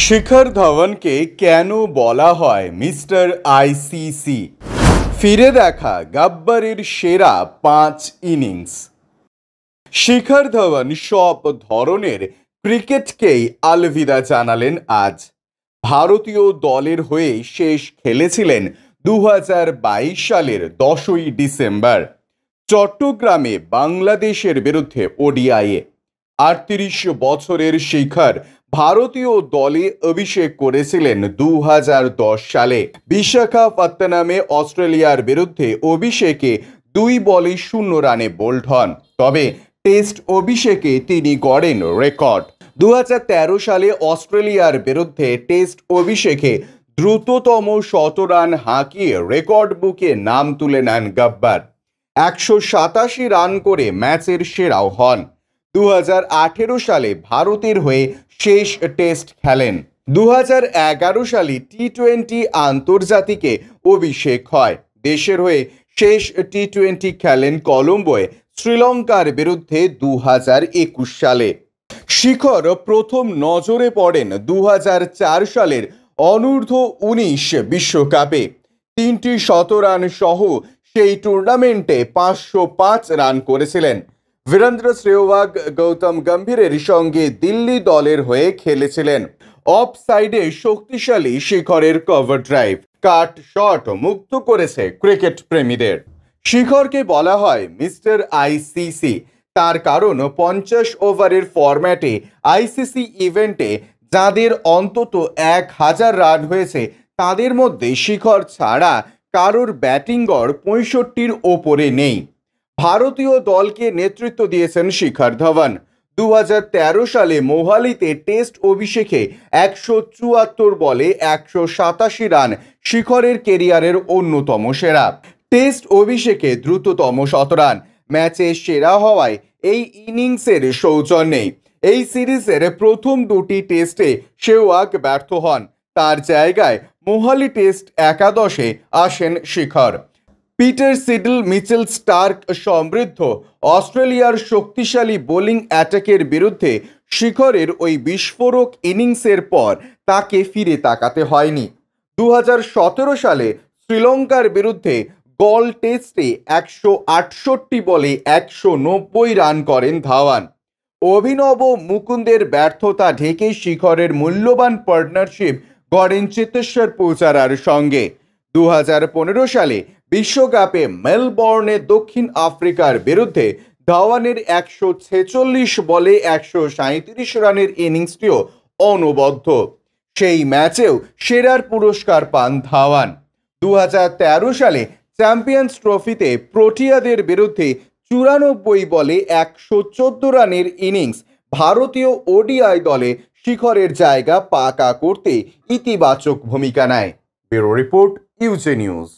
শিখর ধাওয়ানকে কেন বলা হয় মিস্টার আইসিসি? ফিরে দেখা গাব্বারের সেরা 5 ইনিংস। শিখর ধাওয়ান সব ধরনের ক্রিকেটকেই আলবিদা জানালেন আজ। ভারতীয় দলের হয়ে শেষ খেলেছিলেন 2022 সালের 10ই ডিসেম্বর চট্টগ্রামে বাংলাদেশের বিরুদ্ধে ওডিআইয়ে। 38 বছরের শিখর ভারতীয় দলে অভিষেক করেছিলেন 2010 সালে। বিশাখাপত্তনমে অস্ট্রেলিয়ার বিরুদ্ধে অভিষেকে 2 বলে 0 রানে বোল্ড হন। তবে টেস্ট অভিষেকে তিনি গড়েন রেকর্ড। 2013 সালে অস্ট্রেলিয়ার বিরুদ্ধে টেস্ট অভিষেকে দ্রুততম শতরান হাঁকিয়ে রেকর্ড বুকে নাম তুলে নেন গাব্বার। 187 রান করে ম্যাচের সেরাও হন। 2018 সালে ভারতের হয়ে শেষ টেস্ট খেলেন। 2011 সালে টি-20 আন্তর্জাতিকে অভিষেক হয়। দেশের হয়ে শেষ টি-20 খেলেন কলম্বোয় শ্রীলঙ্কার বিরুদ্ধে 2021 সালে। শিখর প্রথম নজরে পড়েন 2004 সালের অনূর্ধ্ব-19 বিশ্বকাপে। 3টি শতরান সহ সেই টুর্নামেন্টে 505 রান করেছিলেন। বীরেন্দ্র সেহবাগ, গৌতম গম্ভীরের সঙ্গে দিল্লি দলের হয়ে খেলেছিলেন। অফ সাইডে শক্তিশালী শিখরের কভার ড্রাইভ, কাট শট মুগ্ধ করেছে ক্রিকেট প্রেমীদের। শিখরকে বলা হয় মিস্টার আইসিসি, তার কারণ 50 ওভারের ফরম্যাটে আইসিসি ইভেন্টে যাদের অন্তত 1000 রান হয়েছে তাদের মধ্যে শিখর ছাড়া কারোর ব্যাটিং গড় 65-র ওপরে নেই। ভারতীয় দলকে নেতৃত্ব দিয়েছেন শিখর ধাওয়ান। 2013 সালে মোহালিতে টেস্ট অভিষেকে 174 বলে 187 রান শিখরের কেরিয়ারের অন্যতম সেরা। টেস্ট অভিষেকে দ্রুততম শতরান, ম্যাচে সেরা হওয়ায় এই ইনিংসের সৌজন্যে এই সিরিজের প্রথম 2টি টেস্টে সেহওয়াগ ব্যর্থ হন। তার জায়গায় মোহালি টেস্ট একাদশে আসেন শিখর। পিটার সিডল, মিচেল স্টার্ক সমৃদ্ধ অস্ট্রেলিয়ার শক্তিশালী বোলিং অ্যাটাকের বিরুদ্ধে শিখরের ওই বিস্ফোরক ইনিংসের পর তাকে ফিরে তাকাতে হয়নি। 2017 সালে শ্রীলঙ্কার বিরুদ্ধে গল টেস্টে 168 বলে 190 রান করেন ধাওয়ান। অভিনব মুকুন্দের ব্যর্থতা ঢেকে শিখরের মূল্যবান পার্টনারশিপ গড়েন চেতেশ্বর পূজারার সঙ্গে। 2015 সালে বিশ্বকাপে মেলবোর্নে দক্ষিণ আফ্রিকার বিরুদ্ধে ধাওয়ানের 146 বলে 137 রানের ইনিংসটিও অনবদ্য। সেই ম্যাচেও সেরার পুরস্কার পান ধাওয়ান। 2013 সালে চ্যাম্পিয়ন্স ট্রফিতে প্রোটিয়াদের বিরুদ্ধে 94 বলে 114 রানের ইনিংস ভারতীয় ওডিআই দলে শিখরের জায়গা পাকা করতে ইতিবাচক ভূমিকা নেয়। Bureau report, UJ news.